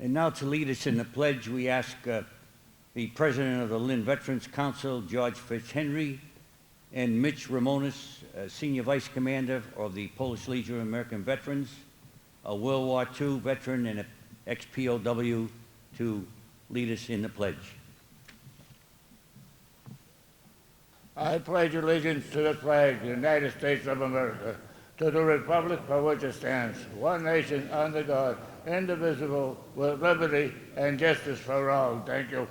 And now to lead us in the pledge, we ask the President of the Lynn Veterans Council, George Fitzhenry, and Mitch Ramonis, Senior Vice Commander of the Polish Legion of American Veterans, a World War II veteran and an ex-POW, to lead us in the pledge. I pledge allegiance to the flag of the United States of America, to the republic for which it stands, one nation under God, indivisible, with liberty and justice for all. Thank you.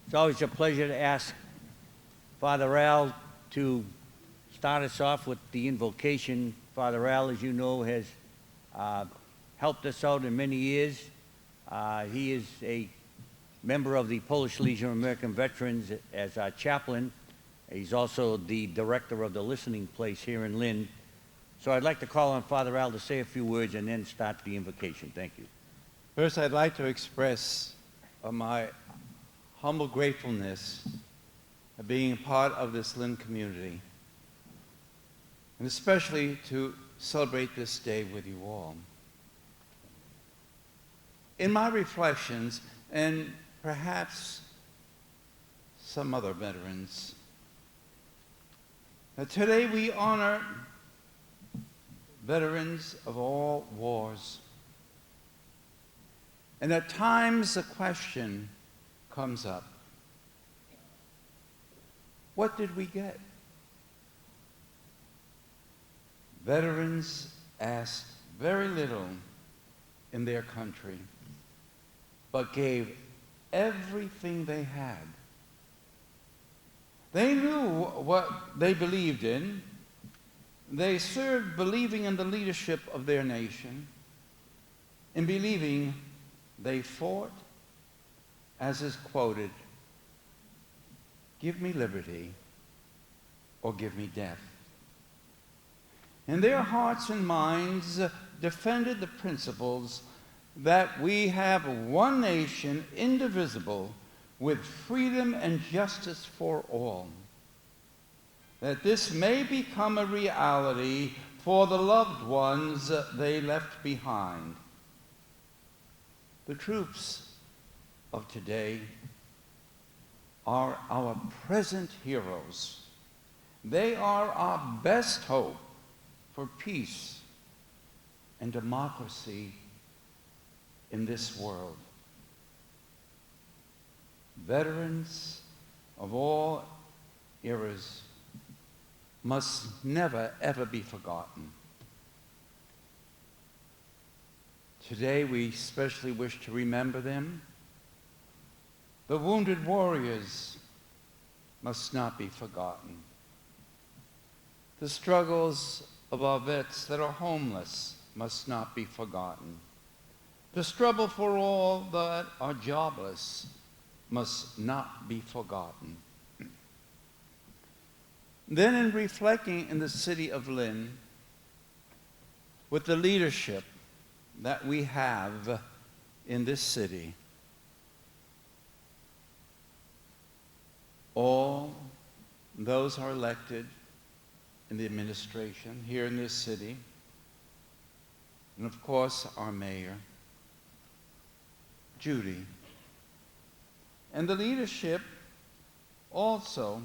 It's always a pleasure to ask Father Al to start us off with the invocation. Father Al, as you know, has helped us out in many years. He is a member of the Polish Legion of American Veterans as our chaplain. He's also the director of the listening place here in Lynn. So I'd like to call on Father Al to say a few words and then start the invocation. Thank you. First, I'd like to express my humble gratefulness of being a part of this Lynn community, and especially to celebrate this day with you all. In my reflections, and perhaps some other veterans, today we honor veterans of all wars. And at times the question comes up, what did we get? Veterans asked very little in their country, but gave everything they had. They knew what they believed in. They served believing in the leadership of their nation. In believing, they fought, as is quoted, "Give me liberty or give me death." In their hearts and minds defended the principles that we have one nation, indivisible, with freedom and justice for all, that this may become a reality for the loved ones they left behind. The troops of today are our present heroes. They are our best hope for peace and democracy in this world. Veterans of all eras must never, ever be forgotten. Today, we especially wish to remember them. The wounded warriors must not be forgotten. The struggles of our vets that are homeless must not be forgotten. The struggle for all that are jobless must not be forgotten. Then, in reflecting in the city of Lynn, with the leadership that we have in this city, all those who are elected in the administration here in this city, and of course our mayor, Judy, and the leadership also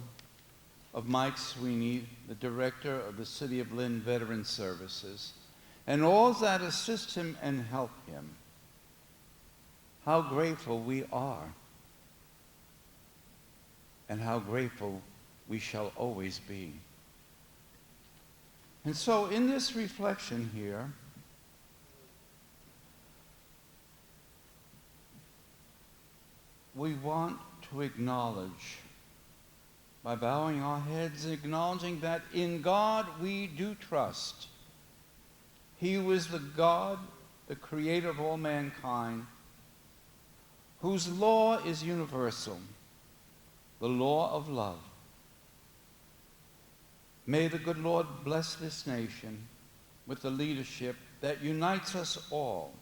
of Mike Sweeney, the director of the City of Lynn Veteran Services, and all that assist him and help him. How grateful we are, and how grateful we shall always be. And so in this reflection here, we want to acknowledge, by bowing our heads, acknowledging that in God we do trust. He who is the God, the creator of all mankind, whose law is universal, the law of love. May the good Lord bless this nation with the leadership that unites us all.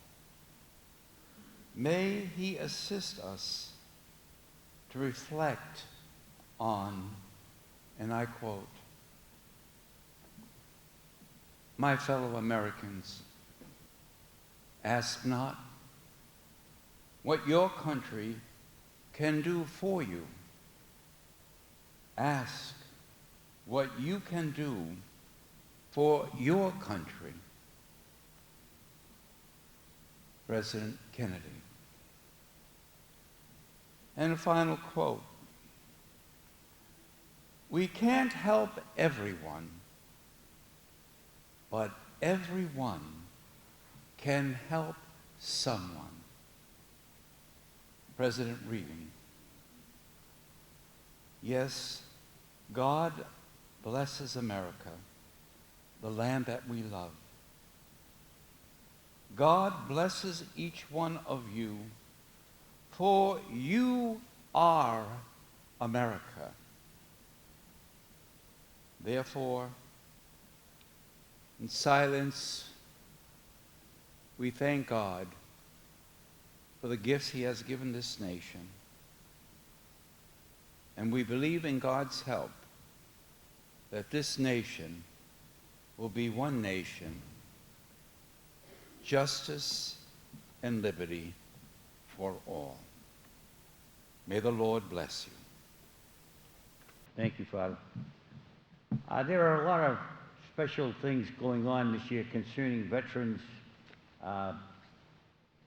May he assist us to reflect on, and I quote, "My fellow Americans, ask not what your country can do for you. Ask what you can do for your country." President Kennedy. And a final quote. "We can't help everyone, but everyone can help someone." President Reagan. Yes, God blesses America, the land that we love. God blesses each one of you, for you are America. Therefore, in silence, we thank God for the gifts he has given this nation. And we believe in God's help that this nation will be one nation, justice and liberty for all. May the Lord bless you. Thank you, Father. There are a lot of special things going on this year concerning veterans'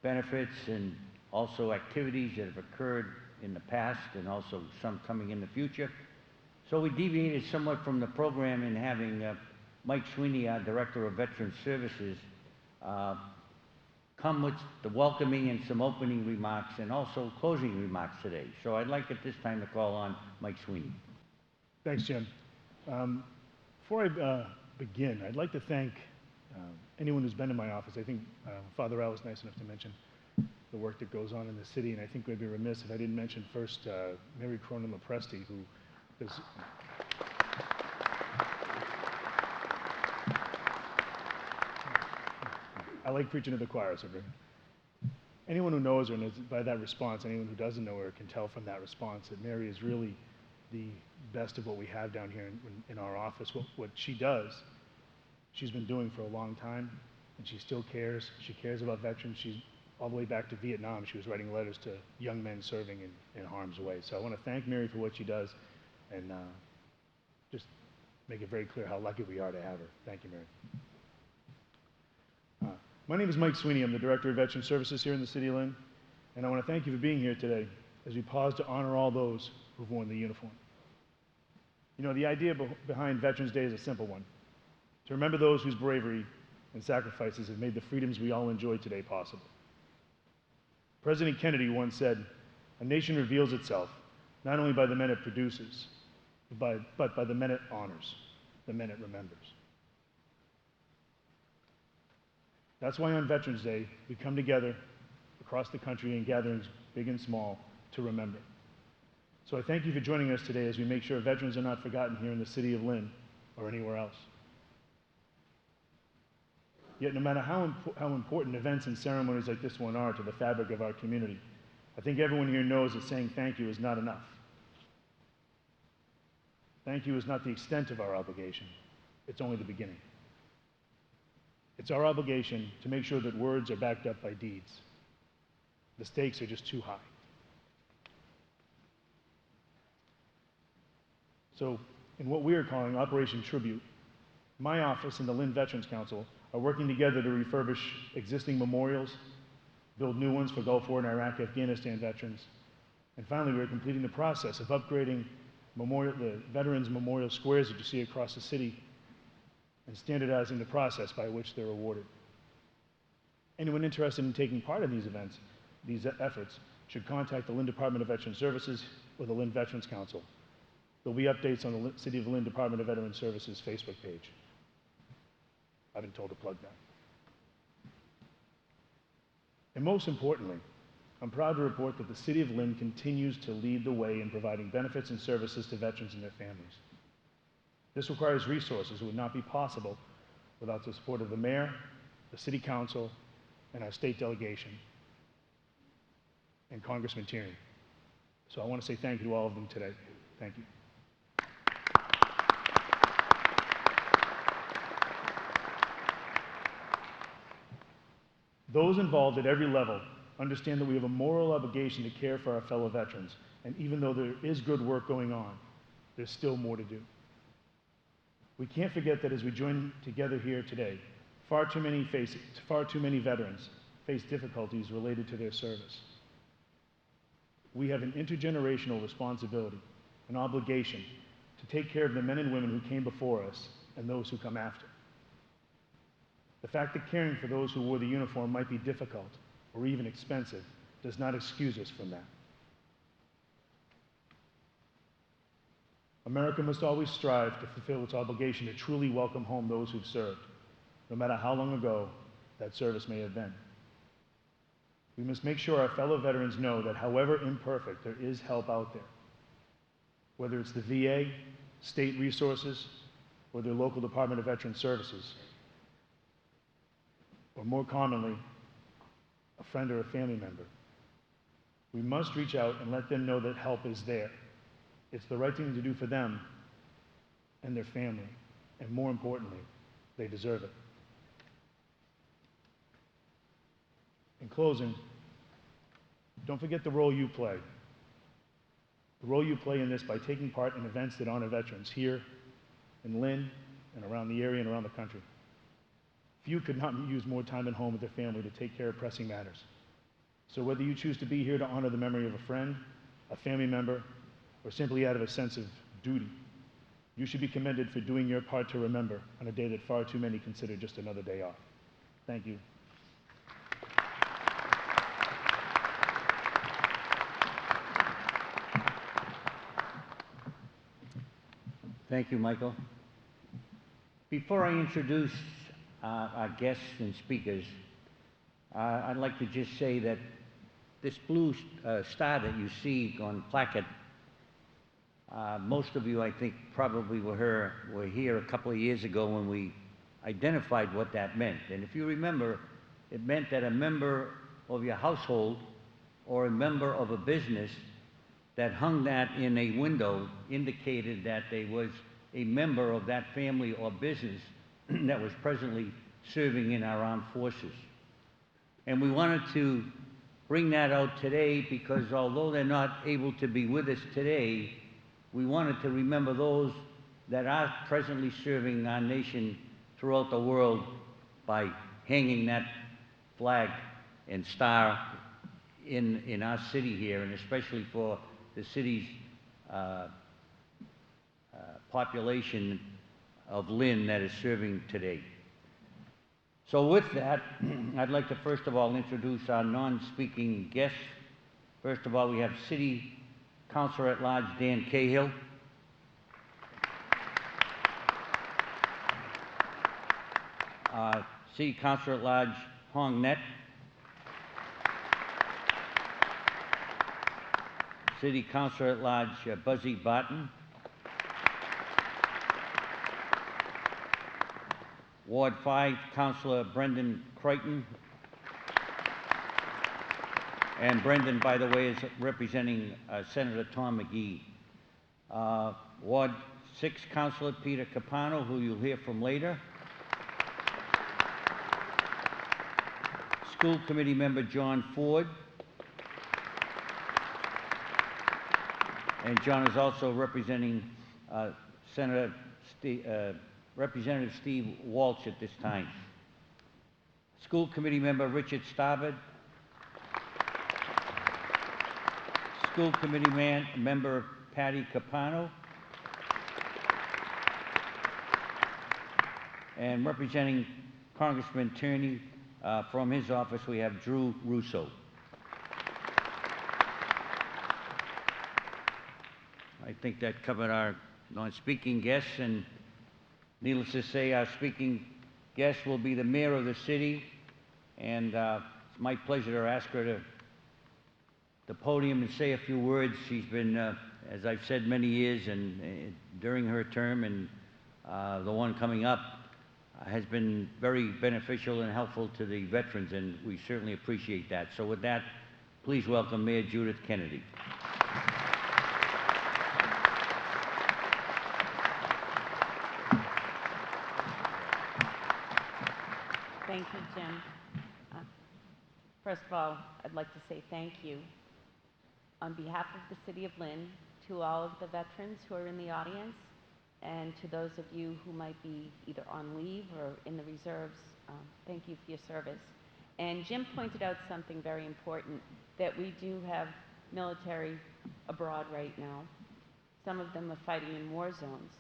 benefits and also activities that have occurred in the past and also some coming in the future. So we deviated somewhat from the program in having Mike Sweeney, our Director of Veteran Services, come with the welcoming and some opening remarks and also closing remarks today. So I'd like at this time to call on Mike Sweeney. Thanks, Jim. Before I begin, I'd like to thank anyone who's been in my office. I think Father Al was nice enough to mention the work that goes on in the city, and I think we'd be remiss if I didn't mention first Mary Cronin-Lopresti, who is... I like preaching to the choir, so anyone who knows her, and by that response, anyone who doesn't know her can tell from that response that Mary is really the best of what we have down here in our office. What she does, she's been doing for a long time, and she still cares. She cares about veterans. She's all the way back to Vietnam. She was writing letters to young men serving in harm's way. So I want to thank Mary for what she does, and just make it very clear how lucky we are to have her. Thank you, Mary. My name is Mike Sweeney. I'm the Director of Veteran Services here in the City of Lynn, and I want to thank you for being here today as we pause to honor all those who've worn the uniform. You know, the idea behind Veterans Day is a simple one: to remember those whose bravery and sacrifices have made the freedoms we all enjoy today possible. President Kennedy once said, "A nation reveals itself not only by the men it produces, but by the men it honors, the men it remembers." That's why on Veterans Day, we come together across the country in gatherings big and small to remember. So I thank you for joining us today as we make sure veterans are not forgotten here in the city of Lynn or anywhere else. Yet no matter how important events and ceremonies like this one are to the fabric of our community, I think everyone here knows that saying thank you is not enough. Thank you is not the extent of our obligation. It's only the beginning. It's our obligation to make sure that words are backed up by deeds. The stakes are just too high. So, in what we are calling Operation Tribute, my office and the Lynn Veterans Council are working together to refurbish existing memorials, build new ones for Gulf War and Iraq, Afghanistan veterans, and finally we're completing the process of upgrading the Veterans Memorial Squares that you see across the city and standardizing the process by which they're awarded. Anyone interested in taking part in these events, these efforts, should contact the Lynn Department of Veteran Services or the Lynn Veterans Council. There'll be updates on the City of Lynn Department of Veteran Services Facebook page. I've been told to plug that. And most importantly, I'm proud to report that the City of Lynn continues to lead the way in providing benefits and services to veterans and their families. This requires resources that would not be possible without the support of the Mayor, the City Council, and our state delegation, and Congressman Tierney. So I want to say thank you to all of them today. Thank you. Those involved at every level understand that we have a moral obligation to care for our fellow veterans, and even though there is good work going on, there's still more to do. We can't forget that as we join together here today, far too many veterans face difficulties related to their service. We have an intergenerational responsibility, an obligation to take care of the men and women who came before us and those who come after. The fact that caring for those who wore the uniform might be difficult or even expensive does not excuse us from that. America must always strive to fulfill its obligation to truly welcome home those who've served, no matter how long ago that service may have been. We must make sure our fellow veterans know that however imperfect, there is help out there. Whether it's the VA, state resources, or their local Department of Veteran Services, or more commonly, a friend or a family member. We must reach out and let them know that help is there. It's the right thing to do for them and their family, and more importantly, they deserve it. In closing, don't forget the role you play. The role you play in this by taking part in events that honor veterans here in Lynn and around the area and around the country. Few could not use more time at home with their family to take care of pressing matters. So whether you choose to be here to honor the memory of a friend, a family member, or simply out of a sense of duty, you should be commended for doing your part to remember on a day that far too many consider just another day off. Thank you. Thank you, Michael. Before I introduce our guests and speakers, I'd like to just say that this blue star that you see on placard, most of you, I think, probably were here a couple of years ago when we identified what that meant. And if you remember, it meant that a member of your household or a member of a business that hung that in a window indicated that they was a member of that family or business that was presently serving in our armed forces. And we wanted to bring that out today because although they're not able to be with us today, we wanted to remember those that are presently serving our nation throughout the world by hanging that flag and star in our city here, and especially for the city's population of Lynn that is serving today. So with that, I'd like to first of all introduce our non-speaking guests. First of all, we have City Councilor at Large Dan Cahill. City Councilor at Large Hong Net. City Councilor at Large Buzzy Barton, Ward 5 Councilor Brendan Crichton, and Brendan, by the way, is representing Senator Tom McGee. Ward 6 Councilor Peter Capano, who you'll hear from later. School Committee Member John Ford. And John is also representing Representative Steve Walsh at this time. School Committee Member Richard Starboard. School Committee Member Patty Capano. And representing Congressman Tierney from his office, we have Drew Russo. I think that covered our non-speaking guests, and needless to say, our speaking guest will be the mayor of the city, and it's my pleasure to ask her to the podium and say a few words. She's been, as I've said, many years, and during her term and the one coming up, has been very beneficial and helpful to the veterans, and we certainly appreciate that. So with that, please welcome Mayor Judith Kennedy. Thank you, Jim. First of all, I'd like to say thank you on behalf of the City of Lynn to all of the veterans who are in the audience, and to those of you who might be either on leave or in the reserves. Thank you for your service. And Jim pointed out something very important, that we do have military abroad right now. Some of them are fighting in war zones,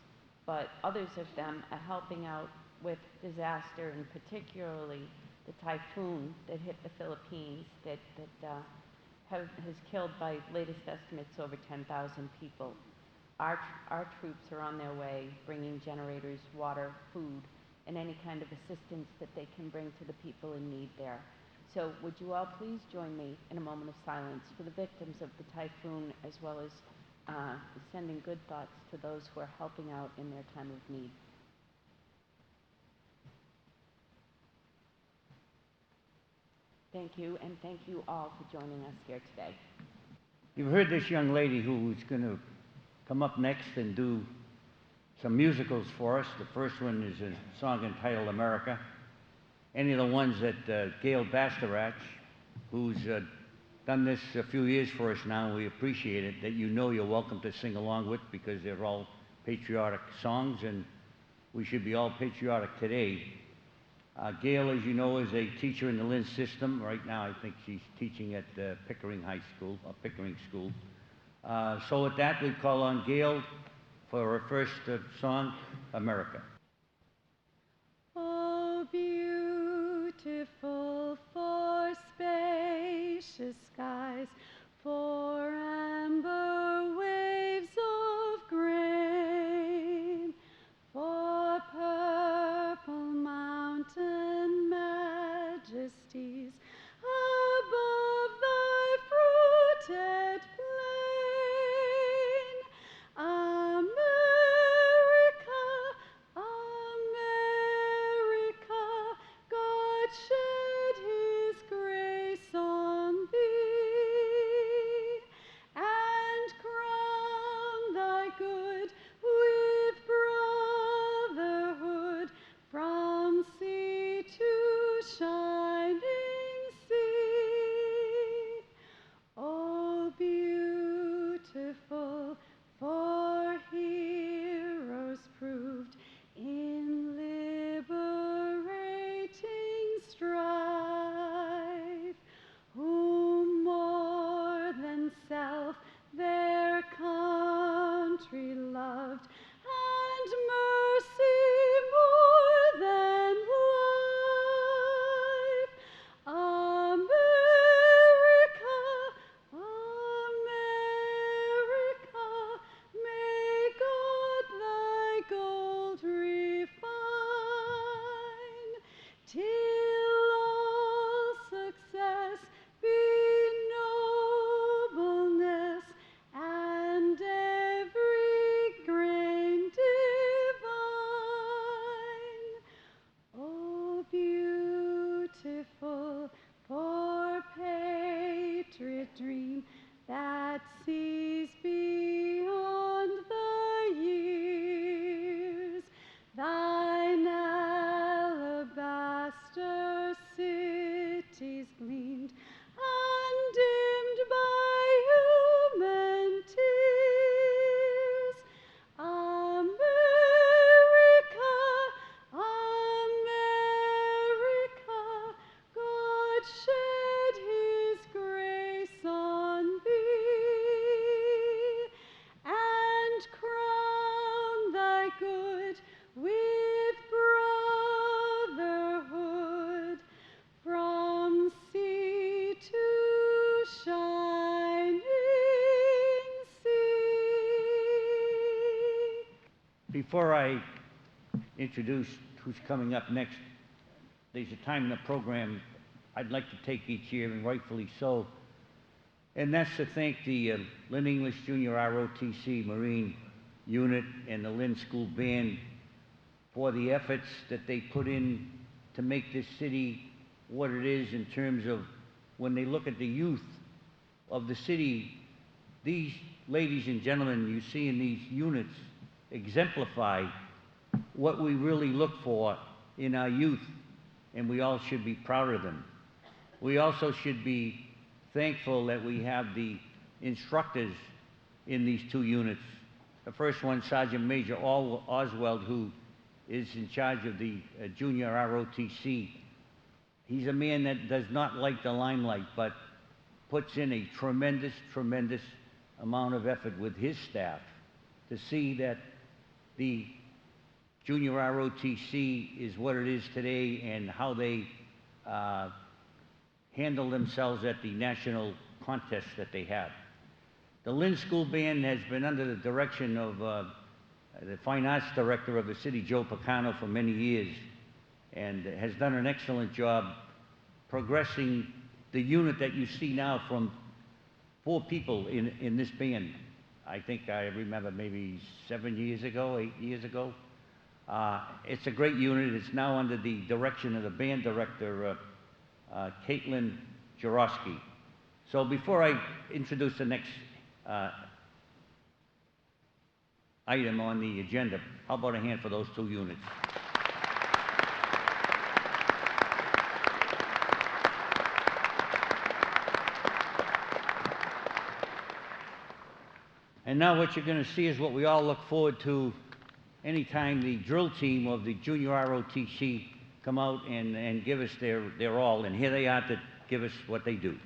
but others of them are helping out with disaster, and particularly the typhoon that hit the Philippines that has killed, by latest estimates, over 10,000 people. Our troops are on their way, bringing generators, water, food, and any kind of assistance that they can bring to the people in need there. So would you all please join me in a moment of silence for the victims of the typhoon, as well as sending good thoughts to those who are helping out in their time of need. Thank you, and thank you all for joining us here today. You've heard this young lady who's going to come up next and do some musicals for us. The first one is a song entitled America. Any of the ones that Gayle Bastarache, who's done this a few years for us now, and we appreciate it, that you know you're welcome to sing along with, because they're all patriotic songs, and we should be all patriotic today. Gayle, as you know, is a teacher in the Lynn system. Right now, I think she's teaching at Pickering High School, or Pickering School. So with that, we call on Gayle for her first song, America. Oh, beautiful for spacious skies, for amber waves of grain, for purple mountain majesties above thy fruited plain. America, America, God shed his grace on thee, and crown thy good with brotherhood, from sea to shining Before I introduce who's coming up next, there's a time in the program I'd like to take each year, and rightfully so, and that's to thank the Lynn English Junior ROTC Marine Unit and the Lynn School Band for the efforts that they put in to make this city what it is in terms of when they look at the youth of the city. These ladies and gentlemen you see in these units exemplify what we really look for in our youth, and we all should be proud of them. We also should be thankful that we have the instructors in these two units. The first one, Sergeant Major Oswald, who is in charge of the Junior ROTC. He's a man that does not like the limelight, but puts in a tremendous, tremendous amount of effort with his staff to see that the Junior ROTC is what it is today and how they handle themselves at the national contests that they have. The Lynn School Band has been under the direction of the Fine Arts Director of the city, Joe Picano, for many years, and has done an excellent job progressing the unit that you see now from 4 people in this band. I think I remember maybe 7 years ago, 8 years ago. It's a great unit. It's now under the direction of the band director, Caitlin JRROTC. So before I introduce the next item on the agenda, how about a hand for those 2 units? And now what you're going to see is what we all look forward to anytime the drill team of the Junior ROTC come out and give us their all. And here they are to give us what they do.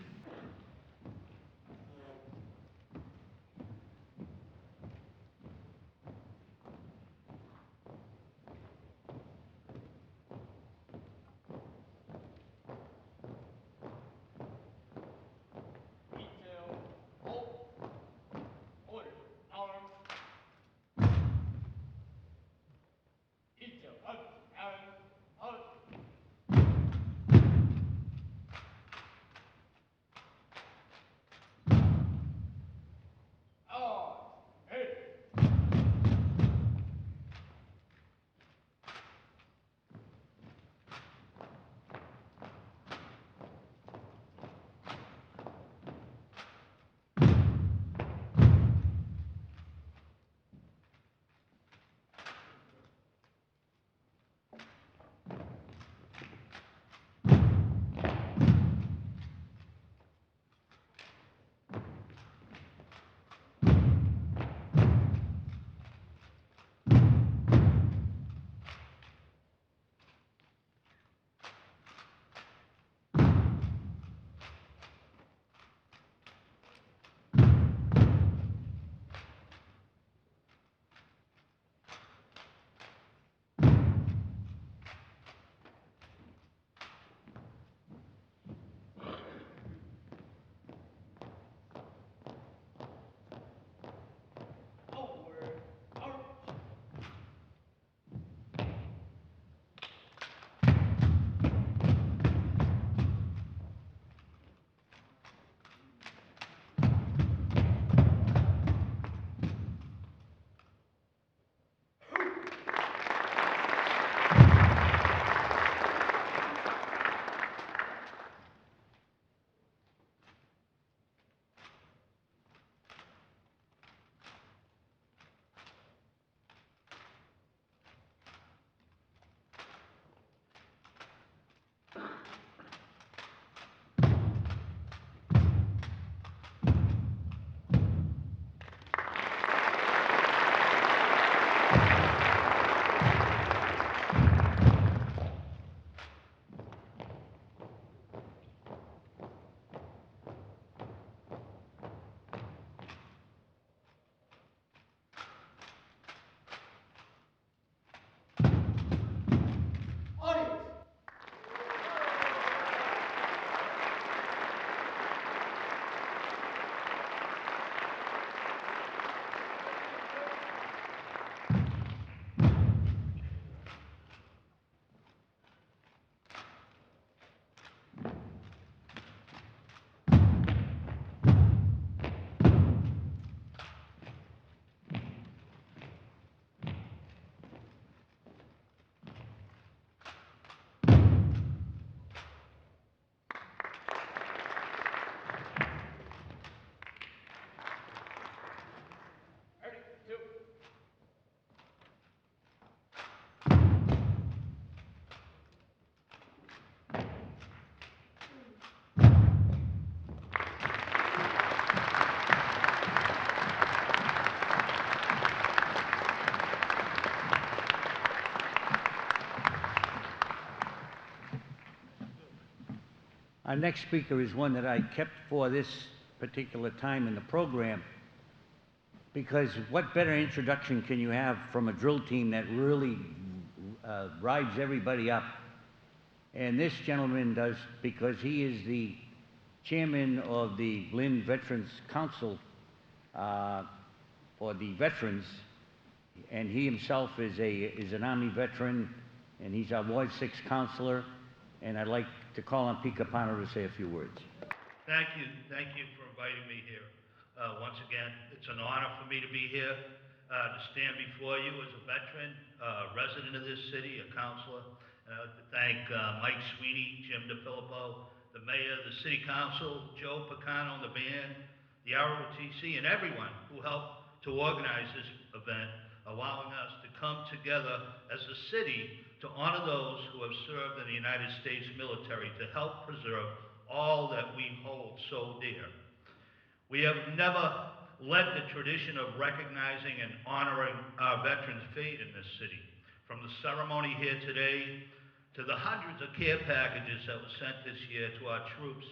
Our next speaker is one that I kept for this particular time in the program, because what better introduction can you have from a drill team that really rides everybody up? And this gentleman does, because he is the chairman of the Lynn Veterans Council for the veterans, and he himself is an Army veteran, and he's our Ward 6 counselor, and I'd like to call on Pete Capano to say a few words. Thank you for inviting me here. Once again, it's an honor for me to be here, to stand before you as a veteran, resident of this city, a counselor. And I'd like to thank Mike Sweeney, Jim DeFilippo, the mayor, the city council, Joe Picano and the band, the ROTC, and everyone who helped to organize this event, allowing us to come together as a city to honor those who have served in the United States military, to help preserve all that we hold so dear. We have never let the tradition of recognizing and honoring our veterans fade in this city. From the ceremony here today to the hundreds of care packages that were sent this year to our troops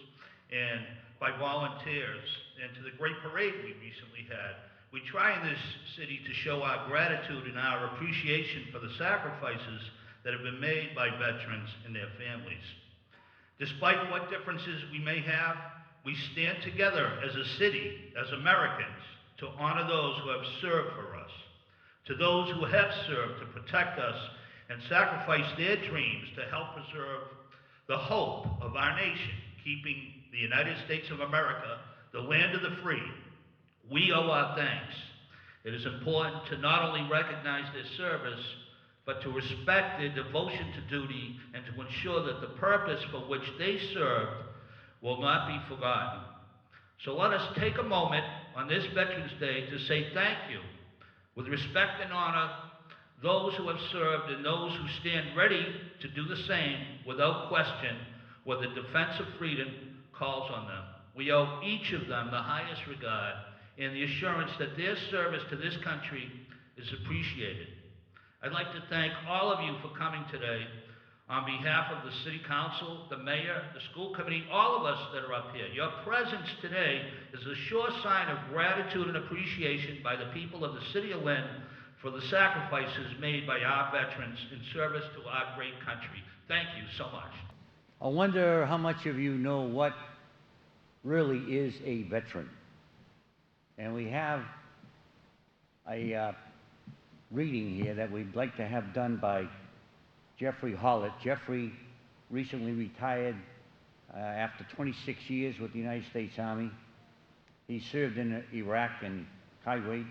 and by volunteers, and to the great parade we recently had, we try in this city to show our gratitude and our appreciation for the sacrifices that have been made by veterans and their families. Despite what differences we may have, we stand together as a city, as Americans, to honor those who have served for us, to those who have served to protect us and sacrifice their dreams to help preserve the hope of our nation, keeping the United States of America, the land of the free. We owe our thanks. It is important to not only recognize their service, but to respect their devotion to duty and to ensure that the purpose for which they served will not be forgotten. So let us take a moment on this Veterans Day to say thank you, with respect and honor, those who have served and those who stand ready to do the same without question when the defense of freedom calls on them. We owe each of them the highest regard and the assurance that their service to this country is appreciated. I'd like to thank all of you for coming today. On behalf of the City Council, the Mayor, the school committee, all of us that are up here, your presence today is a sure sign of gratitude and appreciation by the people of the City of Lynn for the sacrifices made by our veterans in service to our great country. Thank you so much. I wonder how much of you know what really is a veteran. And we have a reading here that we'd like to have done by Jeffrey Hollett. Jeffrey recently retired after 26 years with the United States Army. He served in Iraq and Kuwait.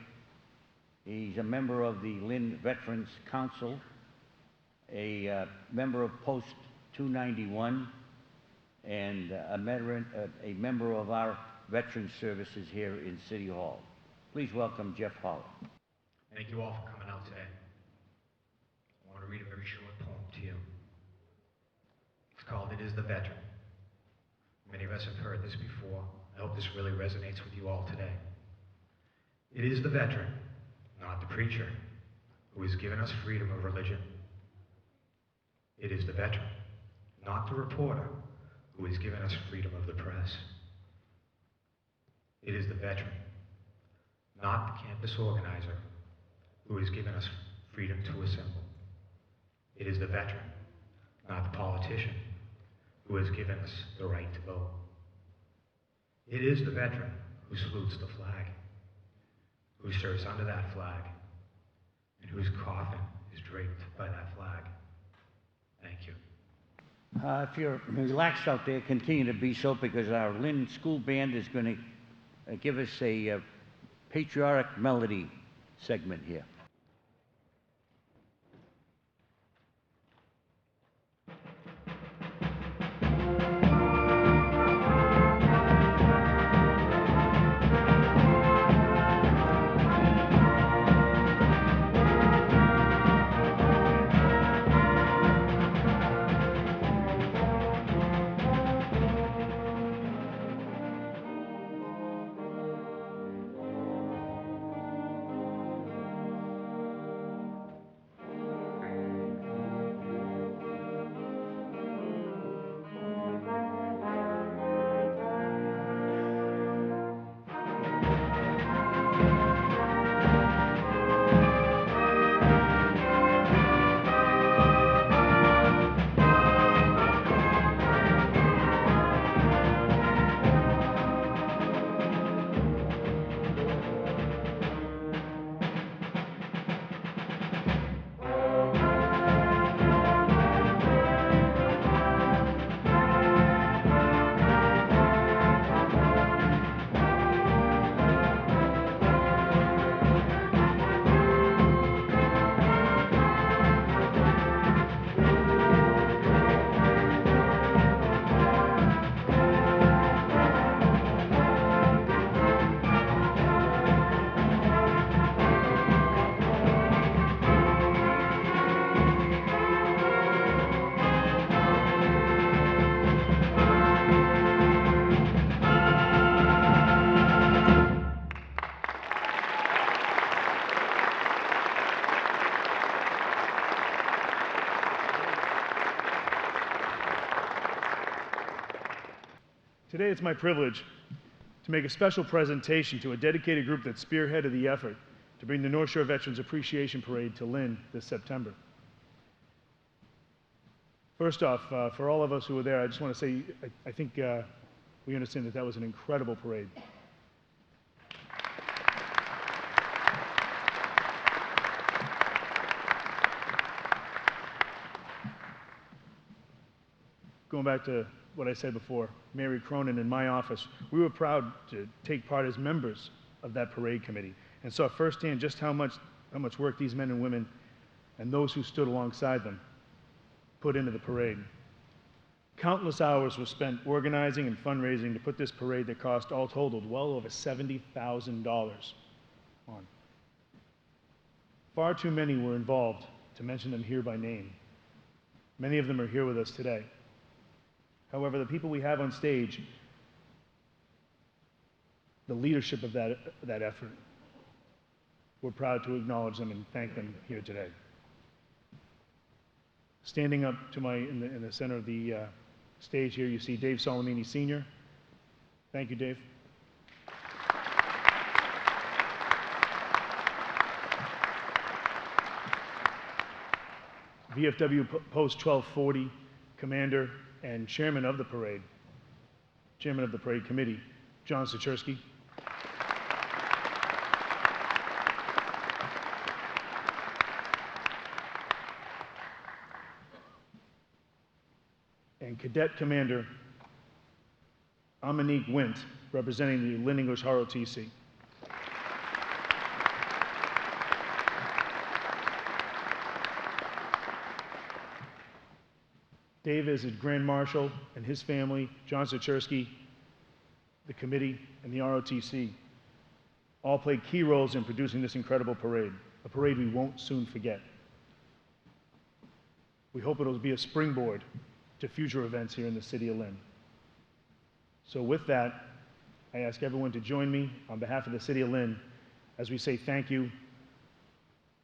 He's a member of the Lynn Veterans Council, a member of Post 291, and a member of our Veterans Services here in City Hall. Please welcome Jeff Hollett. Thank you all for coming out today. I want to read a very short poem to you. It's called "It Is the Veteran." Many of us have heard this before. I hope this really resonates with you all today. It is the veteran, not the preacher, who has given us freedom of religion. It is the veteran, not the reporter, who has given us freedom of the press. It is the veteran, not the campus organizer, who has given us freedom to assemble. It is the veteran, not the politician, who has given us the right to vote. It is the veteran who salutes the flag, who serves under that flag, and whose coffin is draped by that flag. Thank you. If you're relaxed out there, continue to be so, because our Lynn School Band is going to give us a patriotic melody segment here. Today it's my privilege to make a special presentation to a dedicated group that spearheaded the effort to bring the North Shore Veterans Appreciation Parade to Lynn this September. First off, for all of us who were there, I just want to say I think we understand that that was an incredible parade. Going back to what I said before, Mary Cronin in my office, we were proud to take part as members of that parade committee and saw firsthand just how much work these men and women and those who stood alongside them put into the parade. Countless hours were spent organizing and fundraising to put this parade that cost all totaled well over $70,000 on. Far too many were involved to mention them here by name. Many of them are here with us today. However, the people we have on stage, the leadership of that effort, we're proud to acknowledge them and thank them here today. Standing up to in the center of the stage here, you see Dave Solomini Sr. Thank you, Dave. VFW Post 1240 Commander and Chairman of the Parade Committee, John Sachersky. And Cadet Commander Amanique Wint, representing the Lynn English JRROTC. Dave is a Grand Marshal and his family, John Sachersky, the committee, and the ROTC all played key roles in producing this incredible parade, a parade we won't soon forget. We hope it'll be a springboard to future events here in the city of Lynn. So with that, I ask everyone to join me on behalf of the city of Lynn as we say thank you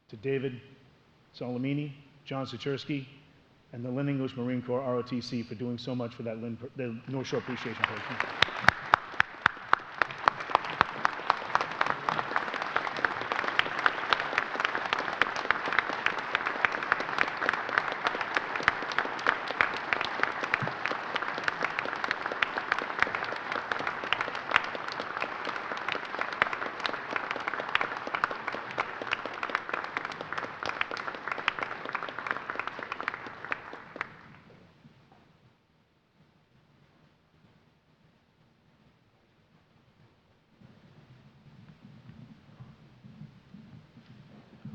to David Solomini, John Sachersky, and the Lynn English Marine Corps ROTC for doing so much for that the North Shore Appreciation Parade.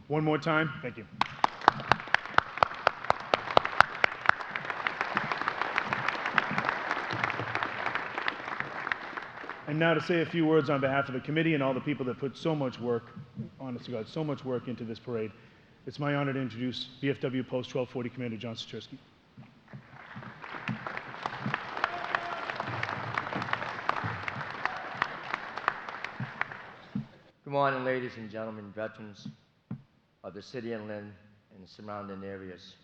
One more time, thank you. And now to say a few words on behalf of the committee and all the people that put so much work, honest to God, so much work into this parade. It's my honor to introduce VFW Post 1240 Commander John Sachersky. Good morning, ladies and gentlemen, veterans of the city of Lynn and the surrounding areas.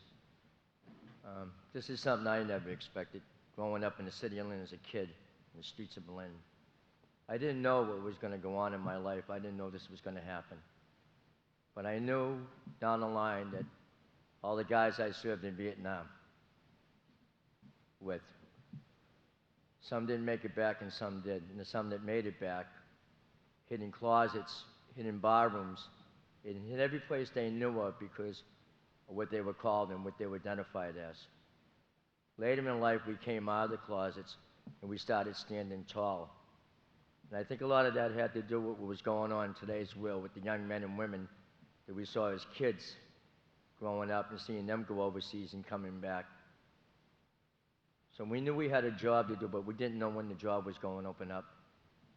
This is something I never expected, growing up in the city of Lynn as a kid in the streets of Lynn. I didn't know what was going to go on in my life. I didn't know this was going to happen. But I knew down the line that all the guys I served in Vietnam with, some didn't make it back and some did. And the some that made it back hid in closets, hid in bar rooms, hid every place they knew of because of what they were called and what they were identified as. Later in life, we came out of the closets and we started standing tall. And I think a lot of that had to do with what was going on in today's world with the young men and women that we saw as kids growing up and seeing them go overseas and coming back. So we knew we had a job to do, but we didn't know when the job was going to open up.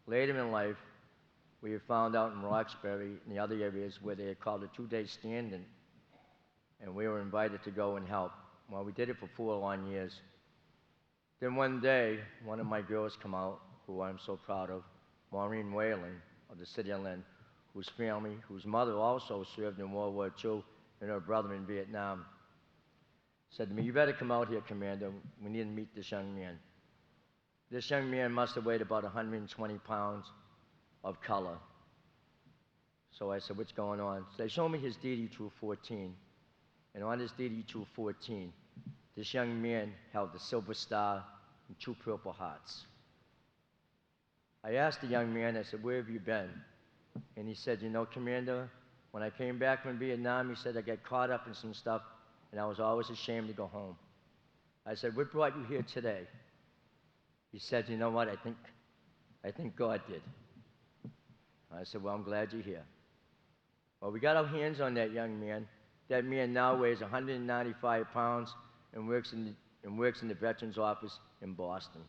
Later in life, we had found out in Roxbury and the other areas where they had called a 2-day stand-in, and we were invited to go and help. Well, we did it for 4 long years. Then one day, one of my girls come out, who I'm so proud of, Maureen Whalen of the city of Lynn, whose family, whose mother also served in World War II, and her brother in Vietnam, said to me, "You better come out here, Commander. We need to meet this young man." This young man must have weighed about 120 pounds of color. So I said, what's going on? So they showed me his DD-214. And on his DD-214, this young man held the silver star and 2 purple hearts. I asked the young man, I said, where have you been? And he said, you know, Commander, when I came back from Vietnam, he said, I got caught up in some stuff, and I was always ashamed to go home. I said, what brought you here today? He said, you know what, I think God did. I said, well, I'm glad you're here. Well, we got our hands on that young man. That man now weighs 195 pounds and works in the Veterans Office in Boston.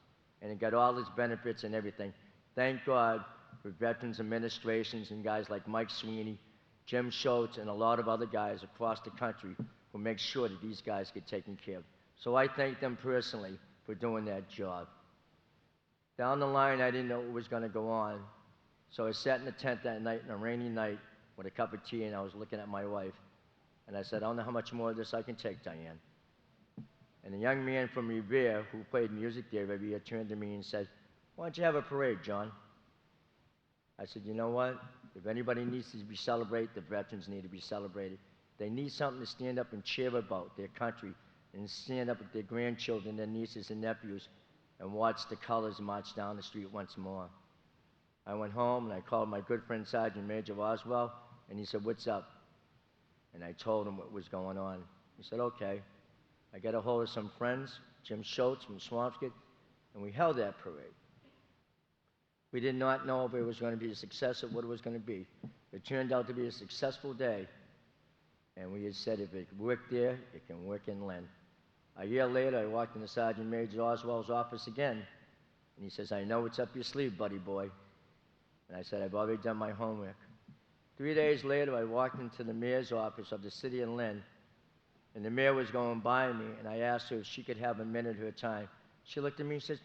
And he got all his benefits and everything. Thank God for Veterans Administrations and guys like Mike Sweeney, Jim Schultz, and a lot of other guys across the country who make sure that these guys get taken care of. So I thank them personally for doing that job. Down the line, I didn't know what was going to go on. So I sat in the tent that night, on a rainy night, with a cup of tea, and I was looking at my wife. And I said, I don't know how much more of this I can take, Diane. And a young man from Revere, who played music there every year, turned to me and said, why don't you have a parade, John? I said, you know what? If anybody needs to be celebrated, the veterans need to be celebrated. They need something to stand up and cheer about their country and stand up with their grandchildren, their nieces and nephews, and watch the colors march down the street once more. I went home and I called my good friend Sergeant Major Oswell, and he said, what's up? And I told him what was going on. He said, okay. I got a hold of some friends, Jim Schultz from Swampscott, and we held that parade. We did not know if it was going to be a success or what it was going to be. It turned out to be a successful day, and we had said if it worked there, it can work in Lynn. A year later, I walked into Sergeant Major Oswell's office again, and he says, I know what's up your sleeve, buddy boy. And I said, I've already done my homework. 3 days later, I walked into the mayor's office of the city of Lynn, and the mayor was going by me, and I asked her if she could have a minute of her time. She looked at me and said,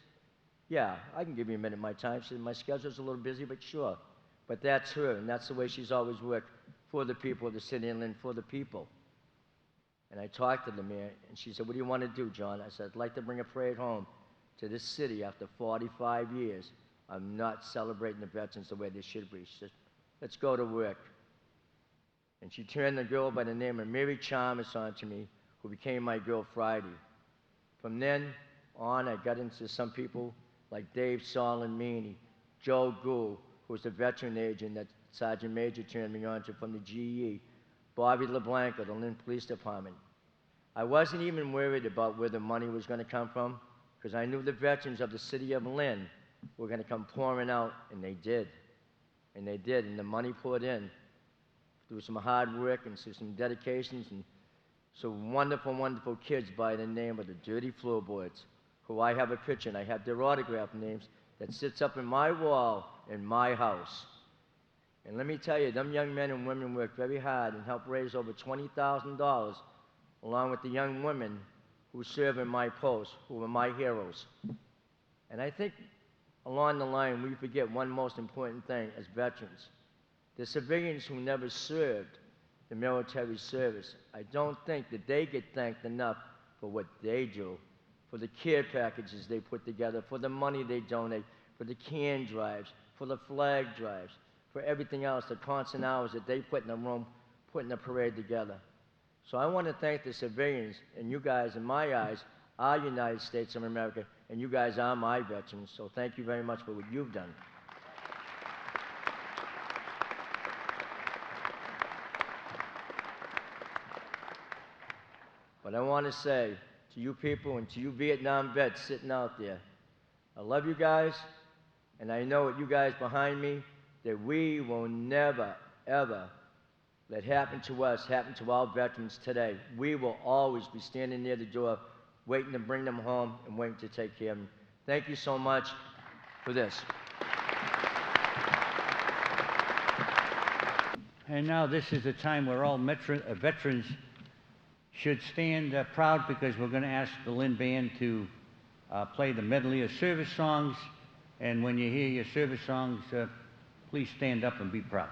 yeah, I can give you a minute of my time. She said, my schedule's a little busy, but sure. But that's her, and that's the way she's always worked for the people of the city of Lynn, for the people. And I talked to the mayor, and she said, what do you want to do, John? I said, I'd like to bring a parade home to this city after 45 years. I'm not celebrating the veterans the way they should be. She said, let's go to work. And she turned the girl by the name of Mary Chalmers on to me, who became my girl Friday. From then on, I got into some people like Dave Solomini, Joe Gould, who was the veteran agent that Sergeant Major turned me on to from the GE, Bobby LeBlanc of the Lynn Police Department. I wasn't even worried about where the money was going to come from, because I knew the veterans of the city of Lynn were going to come pouring out, and they did. And they did, and the money poured in through some hard work and through some dedications and some wonderful, wonderful kids by the name of the Dirty Floorboards, who I have a picture, and I have their autograph names that sits up in my wall in my house. And let me tell you, them young men and women worked very hard and helped raise over $20,000, along with the young women who serve in my post, who were my heroes. And I think along the line, we forget one most important thing as veterans. The civilians who never served the military service, I don't think that they get thanked enough for what they do, for the care packages they put together, for the money they donate, for the can drives, for the flag drives, for everything else, the constant hours that they put in the room, putting the parade together. So I want to thank the civilians, and you guys, in my eyes, are United States of America, and you guys are my veterans, so thank you very much for what you've done. But I want to say to you people and to you Vietnam vets sitting out there, I love you guys, and I know that you guys behind me, that we will never, ever let happen to us, happen to our veterans today. We will always be standing near the door, waiting to bring them home and waiting to take care of them. Thank you so much for this. And now this is the time where all veterans should stand proud, because we're going to ask the Lynn Band to play the medley of service songs. And when you hear your service songs, please stand up and be proud.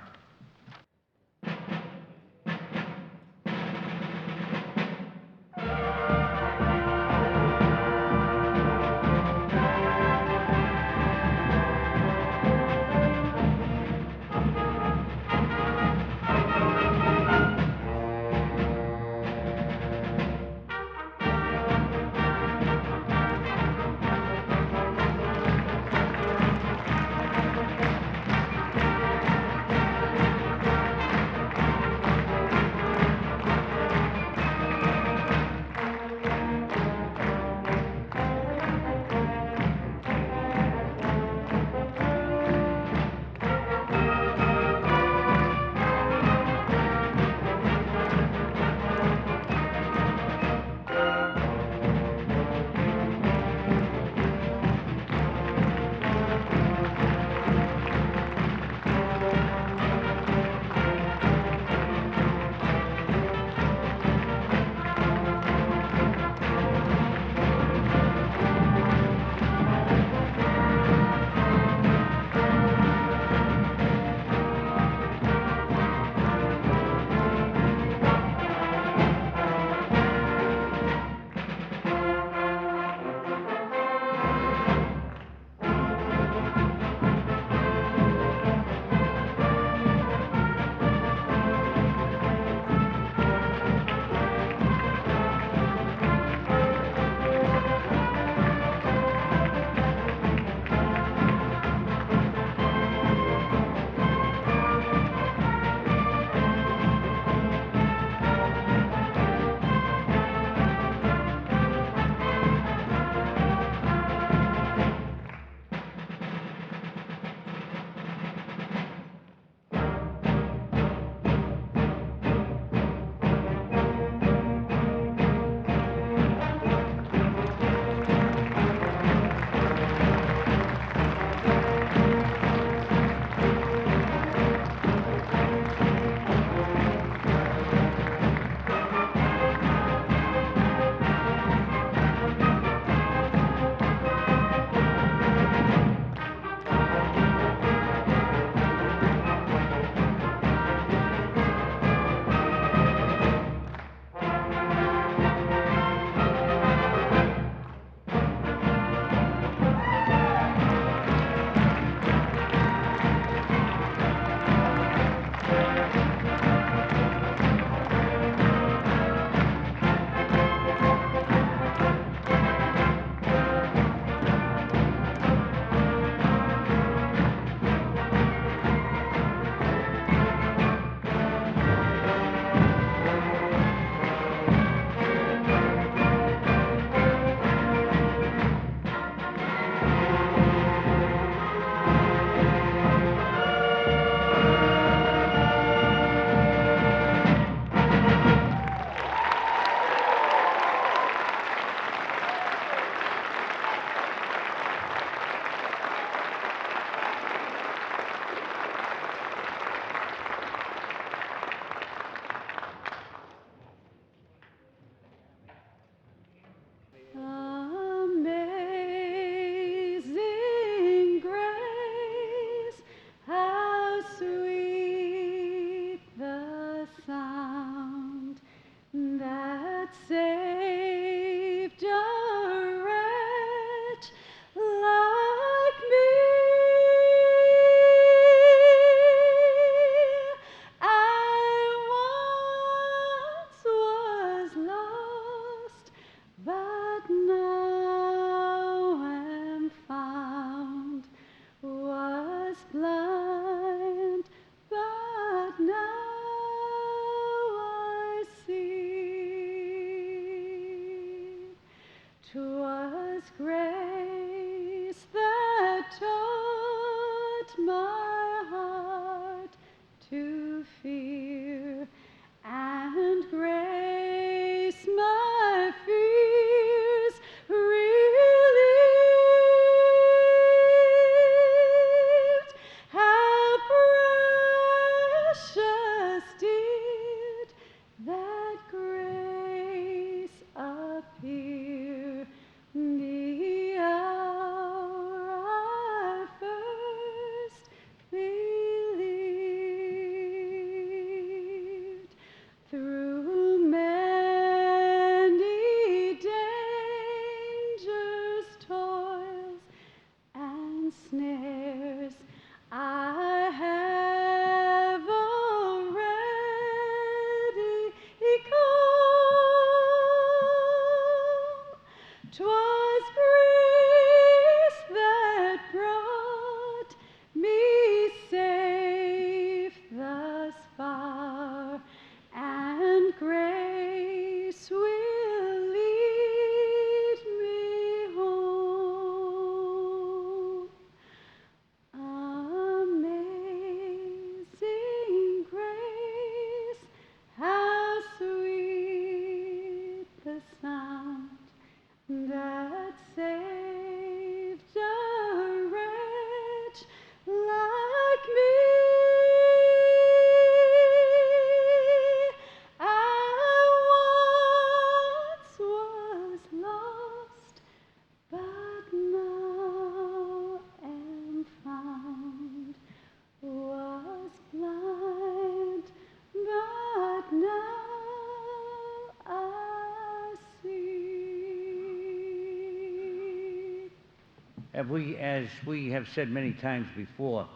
as we have said many times before,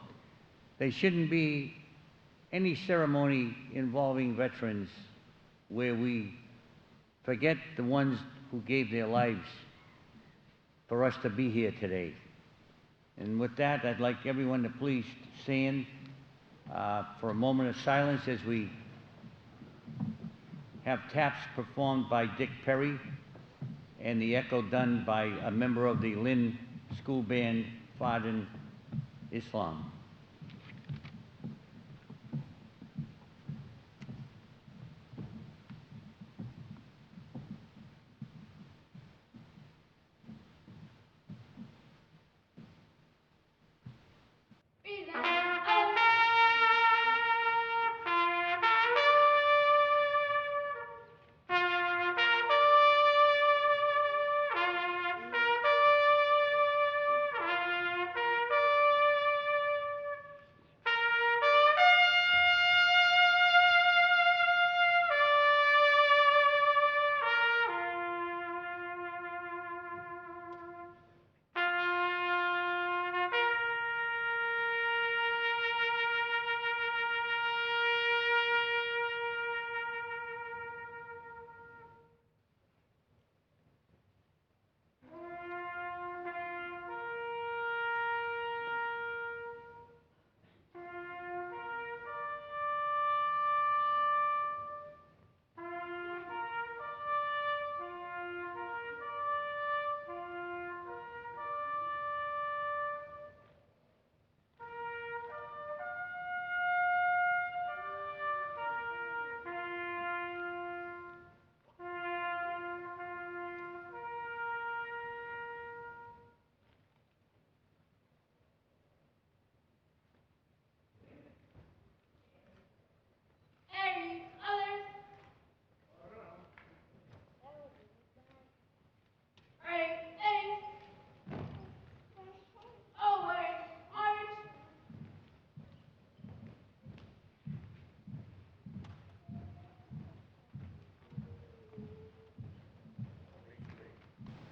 there shouldn't be any ceremony involving veterans where we forget the ones who gave their lives for us to be here today. And with that, I'd like everyone to please stand for a moment of silence as we have taps performed by Dick Perry and the echo done by a member of the Lynn School Band, Fardin Islam.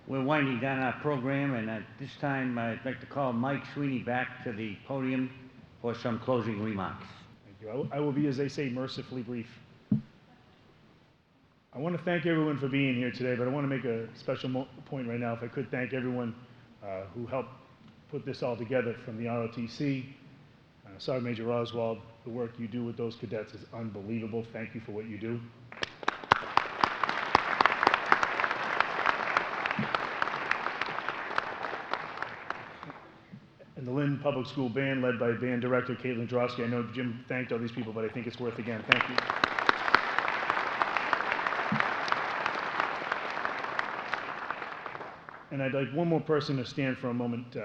We're winding down our program, and at this time, I'd like to call Mike Sweeney back to the podium for some closing remarks. Thank you. I will be, as they say, mercifully brief. I want to thank everyone for being here today, but I want to make a special point right now, if I could thank everyone who helped put this all together, from the ROTC, Sergeant Major Oswald. The work you do with those cadets is unbelievable. Thank you for what you do. And the Lynn Public School Band, led by band director Caitlin Drosky. I know Jim thanked all these people, but I think it's worth again. Thank you. And I'd like one more person to stand for a moment.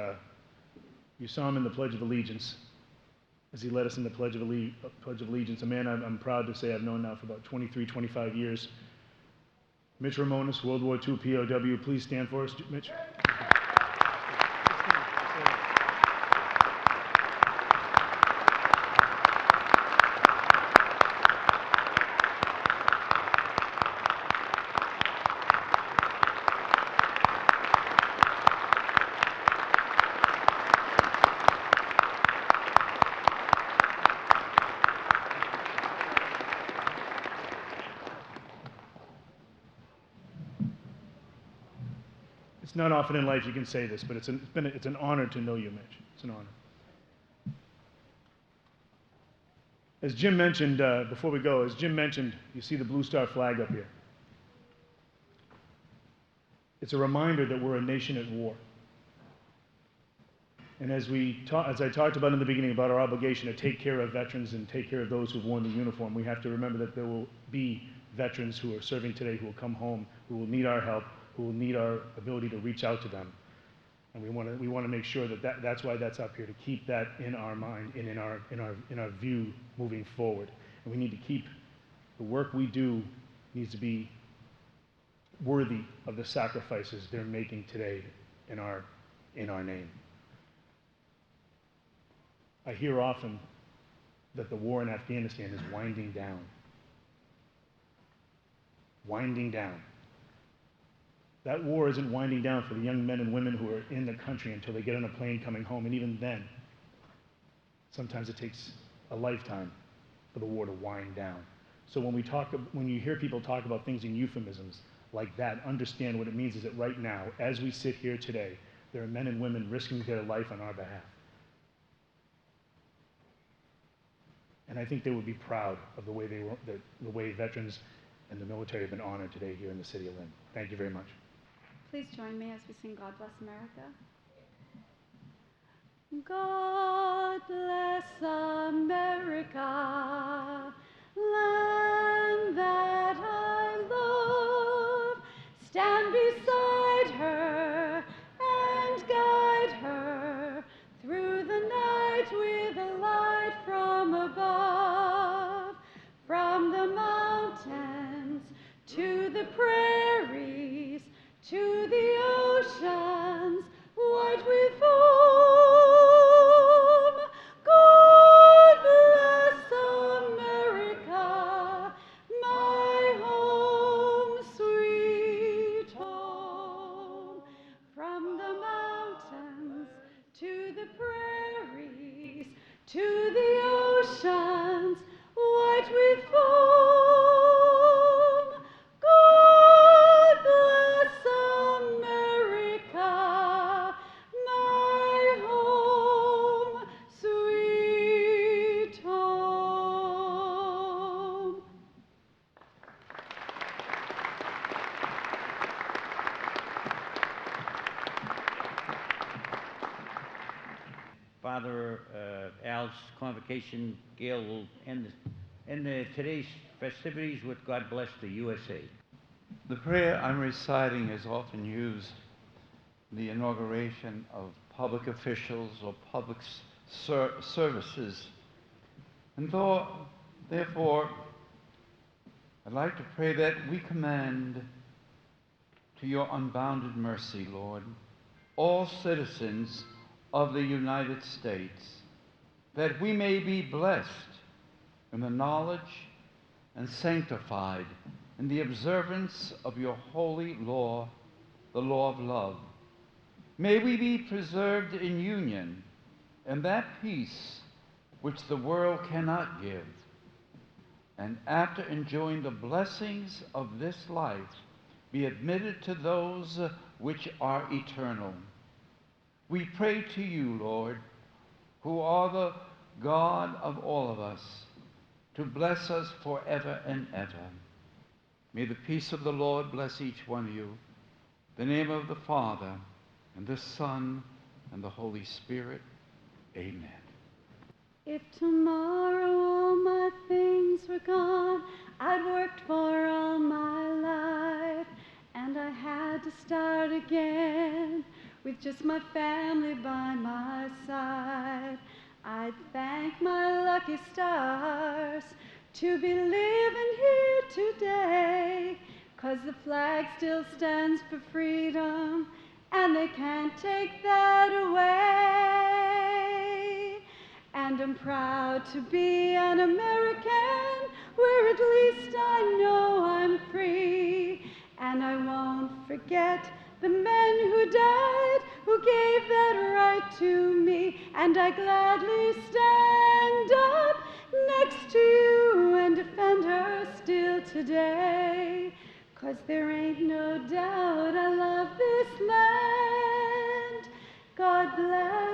You saw him in the Pledge of Allegiance, as he led us in the Pledge of Allegiance. A man I'm proud to say I've known now for about 23, 25 years. Mitch Ramonis, World War II POW. Please stand for us, Mitch. It's not often in life you can say this, but it's an honor to know you, Mitch. It's an honor. As Jim mentioned, before we go, you see the Blue Star flag up here. It's a reminder that we're a nation at war. And as I talked about in the beginning about our obligation to take care of veterans and take care of those who've worn the uniform, we have to remember that there will be veterans who are serving today who will come home, who will need our help, who will need our ability to reach out to them. And we want to make sure that's why that's up here, to keep that in our mind and in our view moving forward. And we need to keep the work we do needs to be worthy of the sacrifices they're making today in our name. I hear often that the war in Afghanistan is winding down. Winding down. That war isn't winding down for the young men and women who are in the country until they get on a plane coming home, and even then, sometimes it takes a lifetime for the war to wind down. So when you hear people talk about things in euphemisms like that, understand what it means is that right now, as we sit here today, there are men and women risking their life on our behalf. And I think they would be proud of the way veterans and the military have been honored today here in the city of Lynn. Thank you very much. Please join me as we sing God Bless America. God bless America, land that I love. Stand beside her and guide her through the night with a light from above. From the mountains to the prairies, to the oceans white with foam. God bless America, my home, sweet home. From the mountains to the prairies, to the oceans white with foam. God bless America, my home, sweet home. Father Al's convocation, Gayle will end today's festivities with God Bless the USA. The prayer I'm reciting is often used in the inauguration of public officials or public services. And therefore, I'd like to pray that we commend to your unbounded mercy, Lord, all citizens of the United States, that we may be blessed in the knowledge and sanctified in the observance of your holy law, the law of love. May we be preserved in union and that peace which the world cannot give. And after enjoying the blessings of this life, be admitted to those which are eternal. We pray to you, Lord, who are the God of all of us, to bless us forever and ever. May the peace of the Lord bless each one of you. In the name of the Father, and the Son, and the Holy Spirit. Amen. If tomorrow all my things were gone, I'd worked for all my life, and I had to start again with just my family by my side, I'd thank my lucky stars to be living here today, 'cause the flag still stands for freedom, and they can't take that away. And I'm proud to be an American, where at least I know I'm free. And I won't forget the men who died, who gave that right to me. And I gladly stand up next to you and defend her still today. 'Cause there ain't no doubt I love this land. God bless